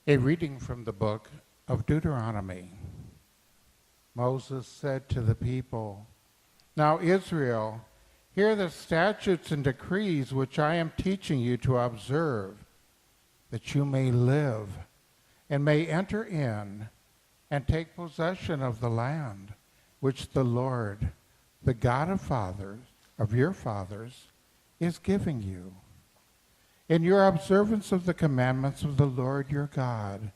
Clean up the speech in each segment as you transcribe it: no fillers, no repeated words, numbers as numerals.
A reading from the book of Deuteronomy. Moses said to the people, "Now Israel, hear the statutes and decrees which I am teaching you to observe, that you may live and may enter in and take possession of the land which the Lord, the God of your fathers, is giving you. In your observance of the commandments of the Lord your God,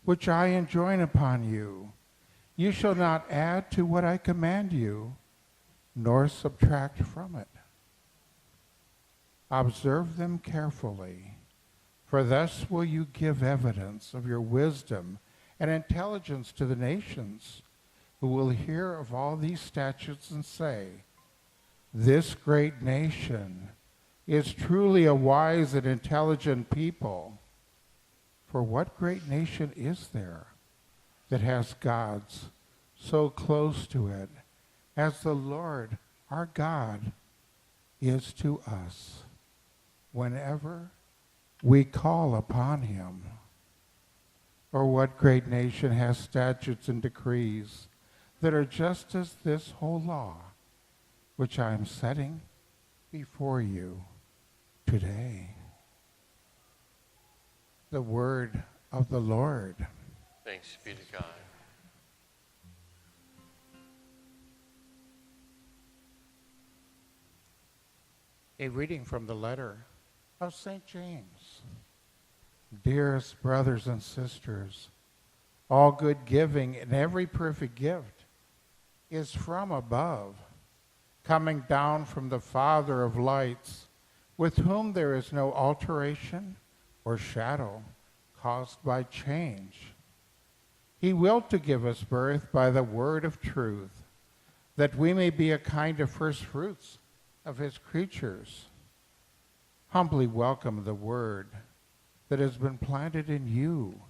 which I enjoin upon you, you shall not add to what I command you, nor subtract from it. Observe them carefully, for thus will you give evidence of your wisdom and intelligence to the nations, who will hear of all these statutes and say, 'This great nation is truly a wise and intelligent people.' For what great nation is there that has gods so close to it as the Lord our God is to us whenever we call upon him? Or what great nation has statutes and decrees that are just as this whole law, which I am setting before you today?" The word of the Lord. Thanks be to God. A reading from the letter of St. James. Dearest brothers and sisters, all good giving and every perfect gift is from above, coming down from the Father of lights, with whom there is no alteration or shadow caused by change. He willed to give us birth by the word of truth, that we may be a kind of first fruits of his creatures. Humbly welcome the word that has been planted in you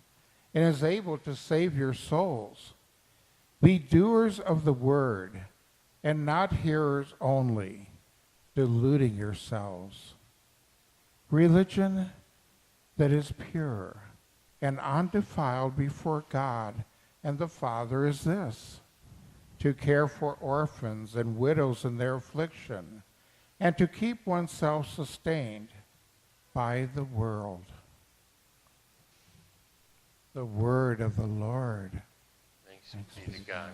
and is able to save your souls. Be doers of the word and not hearers only, deluding yourselves. Religion that is pure and undefiled before God and the Father is this: to care for orphans and widows in their affliction, and to keep oneself sustained by the world. The word of the Lord. Thanks be to God.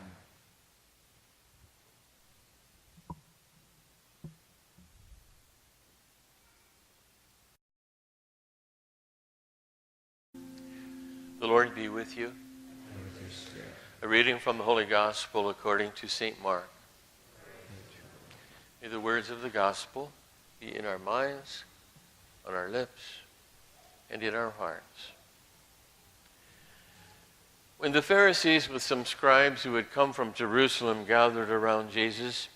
The Lord be with you. And with your spirit. A reading from the Holy Gospel according to St. Mark. May the words of the Gospel be in our minds, on our lips, and in our hearts. When the Pharisees with some scribes who had come from Jerusalem gathered around Jesus,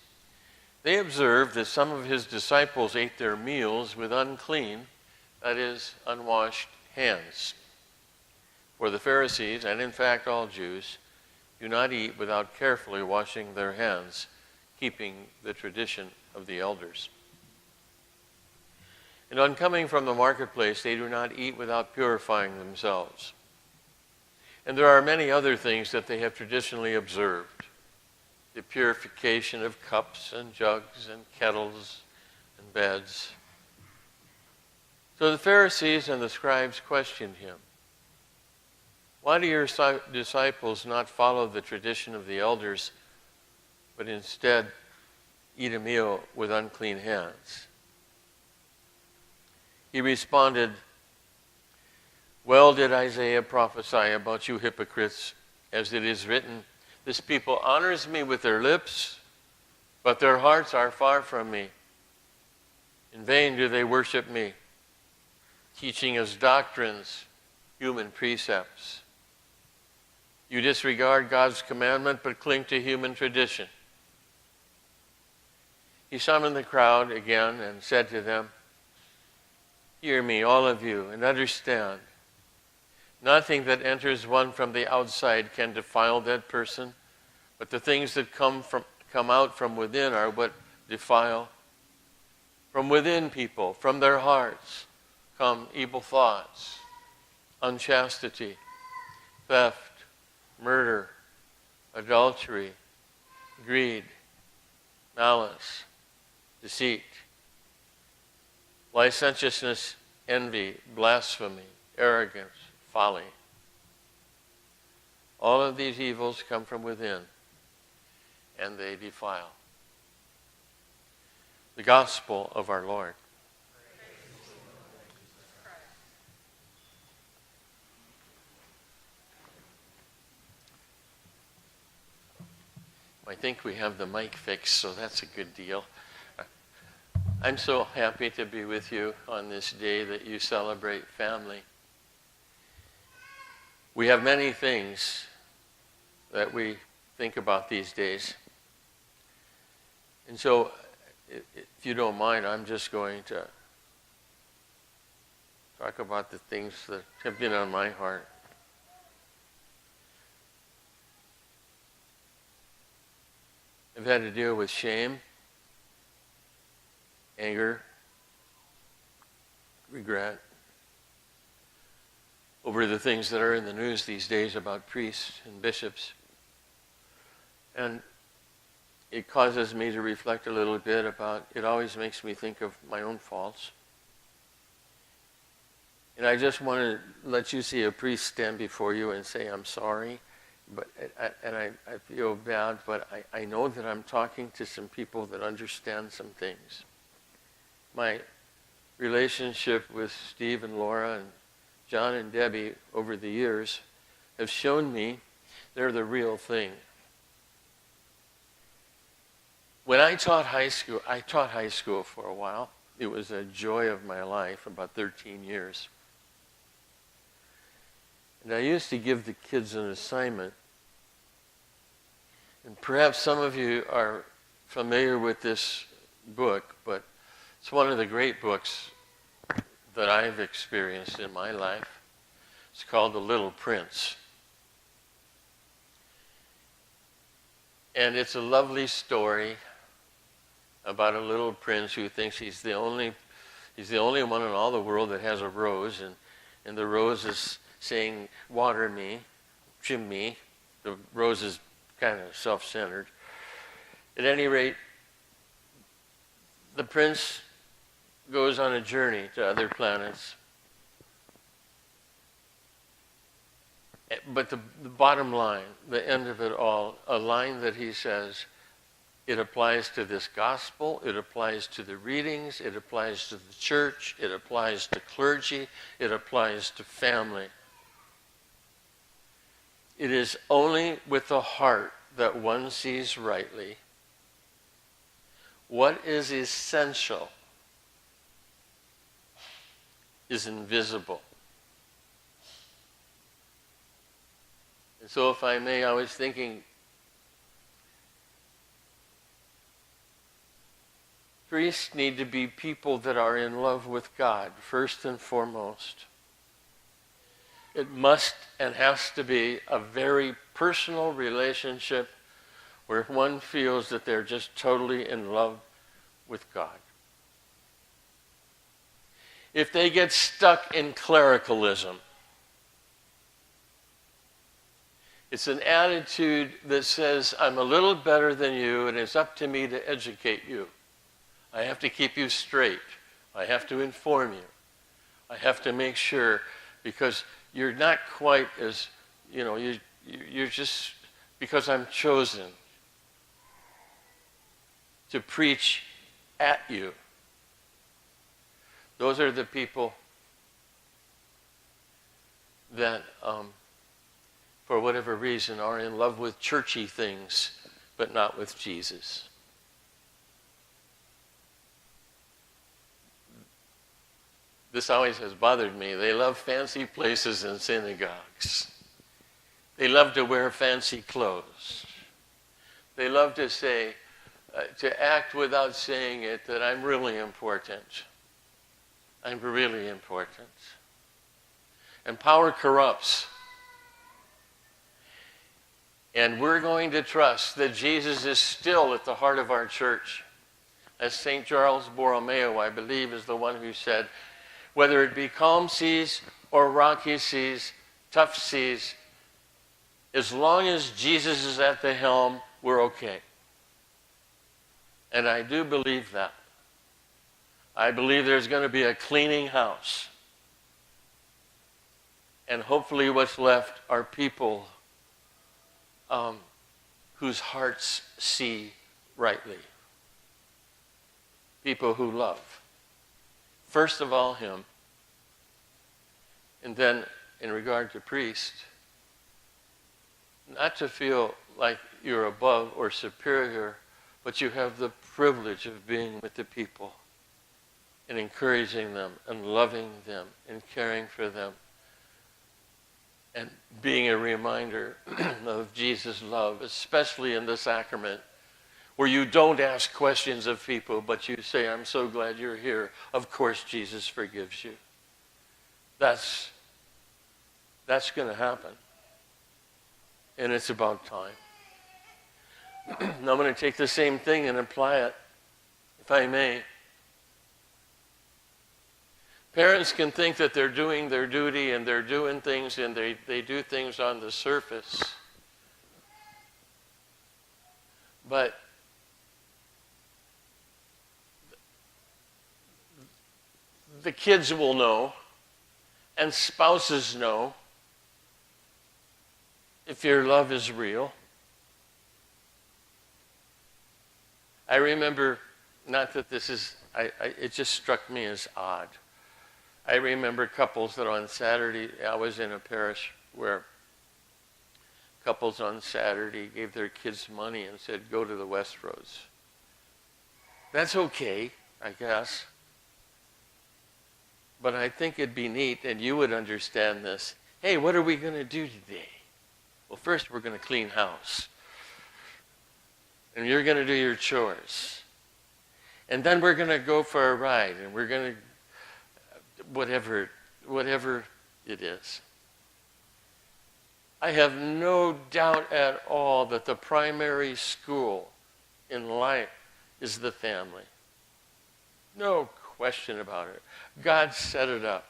they observed that some of his disciples ate their meals with unclean, that is, unwashed hands. For the Pharisees, and in fact all Jews, do not eat without carefully washing their hands, keeping the tradition of the elders. And on coming from the marketplace, they do not eat without purifying themselves. And there are many other things that they have traditionally observed: the purification of cups and jugs and kettles and beds. So the Pharisees and the scribes questioned him, "Why do your disciples not follow the tradition of the elders, but instead eat a meal with unclean hands?" He responded, "Well did Isaiah prophesy about you hypocrites, as it is written, 'This people honors me with their lips, but their hearts are far from me. In vain do they worship me, teaching as doctrines human precepts.' You disregard God's commandment, but cling to human tradition." He summoned the crowd again and said to them, "Hear me, all of you, and understand. Nothing that enters one from the outside can defile that person, but the things that come out from within are what defile. From within people, from their hearts, come evil thoughts, unchastity, theft, murder, adultery, greed, malice, deceit, licentiousness, envy, blasphemy, arrogance, folly. All of these evils come from within, and they defile. The gospel of our Lord. I think we have the mic fixed, so that's a good deal. I'm so happy to be with you on this day that you celebrate family. We have many things that we think about these days. And so, if you don't mind, I'm just going to talk about the things that have been on my heart. I've had to deal with shame, anger, regret over the things that are in the news these days about priests and bishops. And it causes me to reflect a little bit about, it always makes me think of my own faults. And I just want to let you see a priest stand before you and say, I'm sorry. But I feel bad, but I know that I'm talking to some people that understand some things. My relationship with Steve and Laura and John and Debbie over the years have shown me they're the real thing. When I taught high school for a while. It was a joy of my life, about 13 years. And I used to give the kids an assignment. And perhaps some of you are familiar with this book, but it's one of the great books that I've experienced in my life. It's called The Little Prince. And it's a lovely story about a little prince who thinks he's the only one in all the world that has a rose, and the rose is saying, water me, trim me. The rose is kind of self-centered. At any rate, the prince goes on a journey to other planets. But the bottom line, the end of it all, a line that he says, it applies to this gospel, it applies to the readings, it applies to the church, it applies to clergy, it applies to family. It is only with the heart that one sees rightly what is essential is invisible. And so if I may, I was thinking, priests need to be people that are in love with God, first and foremost. It must and has to be a very personal relationship where one feels that they're just totally in love with God. If they get stuck in clericalism, it's an attitude that says, I'm a little better than you and it's up to me to educate you. I have to keep you straight. I have to inform you. I have to make sure, because you're not quite as, you're just, because I'm chosen to preach at you. Those are the people that, for whatever reason, are in love with churchy things, but not with Jesus. This always has bothered me. They love fancy places and synagogues. They love to wear fancy clothes. They love to say, to act without saying it, that I'm really important. I'm really important. And power corrupts. And we're going to trust that Jesus is still at the heart of our church. As St. Charles Borromeo, I believe, is the one who said, whether it be calm seas or rocky seas, tough seas, As long as Jesus is at the helm, we're okay. And I do believe that. I believe there's going to be a cleaning house. And hopefully what's left are people whose hearts see rightly. People who love. First of all, him. And then, in regard to priest, not to feel like you're above or superior, but you have the privilege of being with the people and encouraging them and loving them and caring for them and being a reminder of Jesus' love, especially in the sacrament, where you don't ask questions of people, but you say, I'm so glad you're here. Of course Jesus forgives you. That's going to happen. And it's about time. Now I'm going to take the same thing and apply it, if I may. Parents can think that they're doing their duty and they're doing things and they do things on the surface. But the kids will know, and spouses know, if your love is real. I remember, not that this is, it just struck me as odd. I remember couples that on Saturday, I was in a parish where couples on Saturday gave their kids money and said, go to the Westroads. That's okay, I guess. But I think it'd be neat, and you would understand this. Hey, what are we going to do today? Well, first we're going to clean house. And you're going to do your chores. And then we're going to go for a ride, and we're going to, whatever it is. I have no doubt at all that the primary school in life is the family. No question about it. God set it up.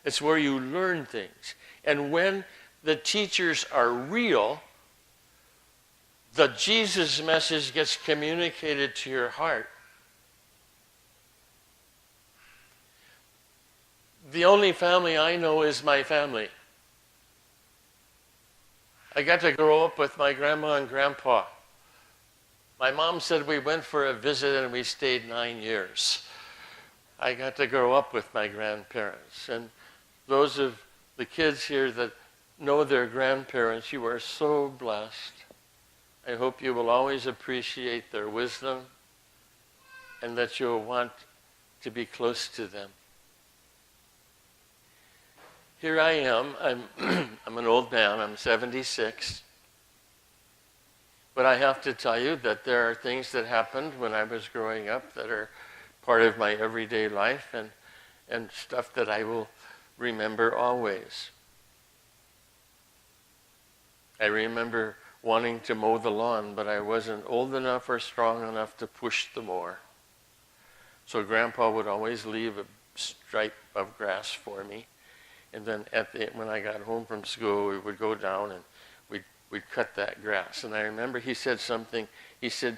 It's where you learn things. And when the teachers are real, the Jesus message gets communicated to your heart. The only family I know is my family. I got to grow up with my grandma and grandpa. My mom said we went for a visit and we stayed 9 years. I got to grow up with my grandparents. And those of the kids here that know their grandparents, you are so blessed. I hope you will always appreciate their wisdom and that you'll want to be close to them. Here I am. I'm an old man. I'm 76. But I have to tell you that there are things that happened when I was growing up that are part of my everyday life and stuff that I will remember always. I remember wanting to mow the lawn, but I wasn't old enough or strong enough to push the mower. So Grandpa would always leave a stripe of grass for me. And then when I got home from school, we would go down and we'd cut that grass. And I remember he said something. He said,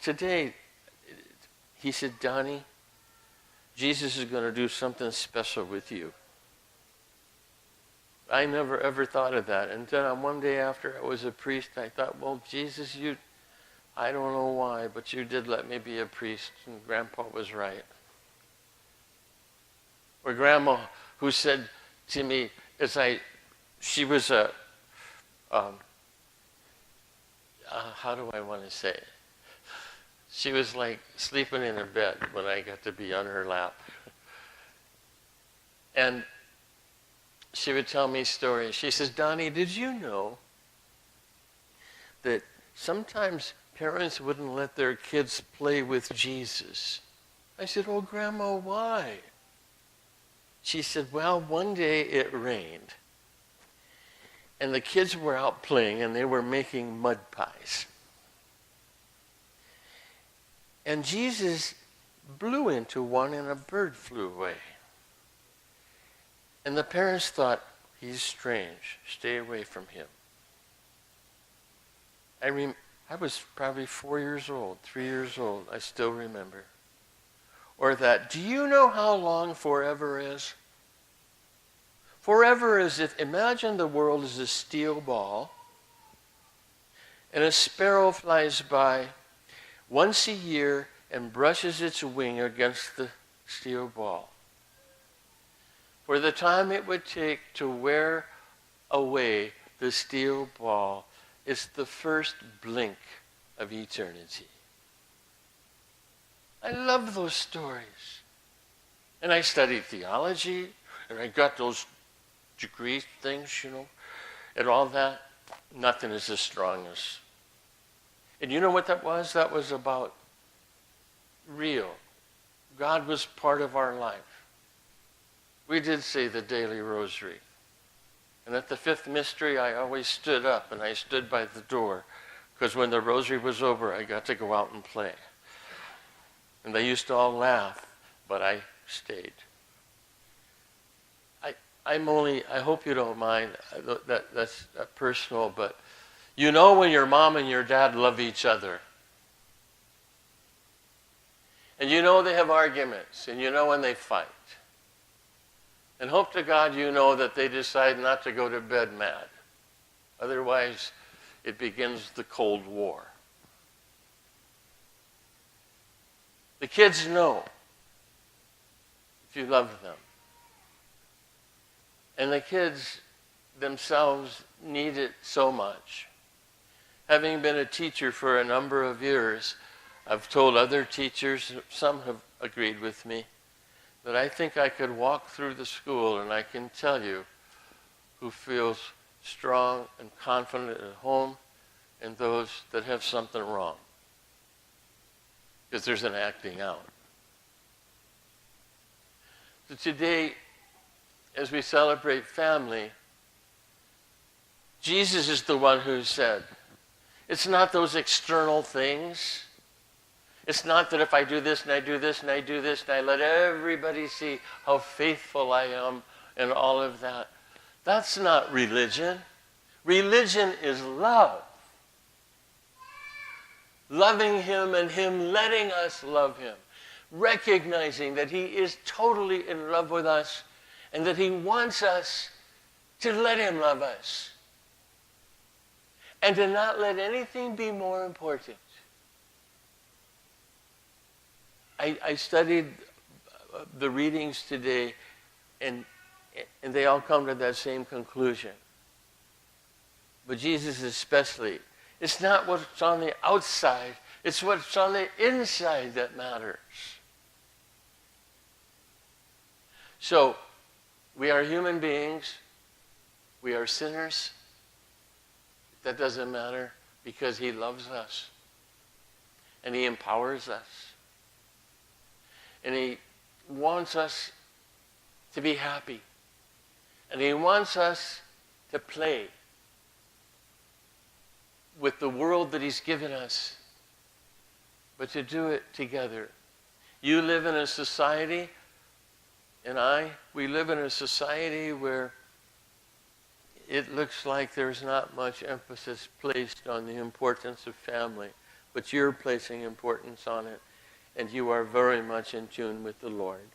today, he said, Donnie, Jesus is going to do something special with you. I never ever thought of that. And then on one day after I was a priest, I thought, well, Jesus, I don't know why, but you did let me be a priest. And Grandpa was right. Or Grandma, who said to me, she was a, how do I want to say it? She was like sleeping in her bed when I got to be on her lap. And she would tell me stories. She says, Donnie, did you know that sometimes parents wouldn't let their kids play with Jesus? I said, oh, Grandma, why? She said, well, one day it rained. And the kids were out playing and they were making mud pies. And Jesus blew into one and a bird flew away. And the parents thought, he's strange. Stay away from him. I was probably 4 years old, 3 years old. I still remember. Or that, do you know how long forever is? Forever is if, imagine the world is a steel ball, and a sparrow flies by once a year and brushes its wing against the steel ball. For the time it would take to wear away the steel ball is the first blink of eternity. I love those stories. And I studied theology, and I got those degree things, and all that. Nothing is as strong as. And you know what that was? That was about real. God was part of our life. We did say the daily rosary. And at the fifth mystery, I always stood up, and I stood by the door, because when the rosary was over, I got to go out and play. And they used to all laugh, but I stayed. I hope you don't mind, that's personal, but you know when your mom and your dad love each other. And you know they have arguments, and you know when they fight. And hope to God you know that they decide not to go to bed mad. Otherwise, it begins the Cold War. The kids know if you love them. And the kids themselves need it so much. Having been a teacher for a number of years, I've told other teachers, some have agreed with me, that I think I could walk through the school and I can tell you who feels strong and confident at home and those that have something wrong. Because there's an acting out. So today, as we celebrate family, Jesus is the one who said, it's not those external things. It's not that if I do this and I do this and I do this and I let everybody see how faithful I am and all of that. That's not religion. Religion is love. Loving him and him letting us love him. Recognizing that he is totally in love with us and that he wants us to let him love us. And to not let anything be more important. I studied the readings today, and they all come to that same conclusion. But Jesus especially, it's not what's on the outside, it's what's on the inside that matters. So, we are human beings, we are sinners. That doesn't matter because he loves us. And he empowers us. And he wants us to be happy. And he wants us to play with the world that he's given us, but to do it together. You live in a society, and we live in a society where it looks like there's not much emphasis placed on the importance of family, but you're placing importance on it, and you are very much in tune with the Lord.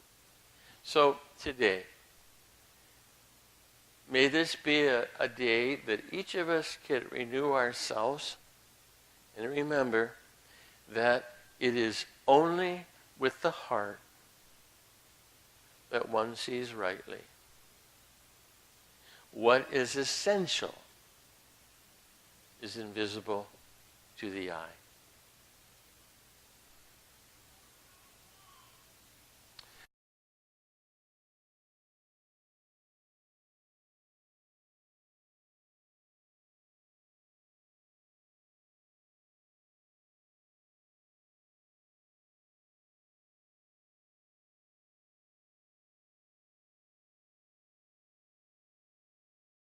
So today, may this be a day that each of us can renew ourselves and remember that it is only with the heart that one sees rightly. What is essential is invisible to the eye.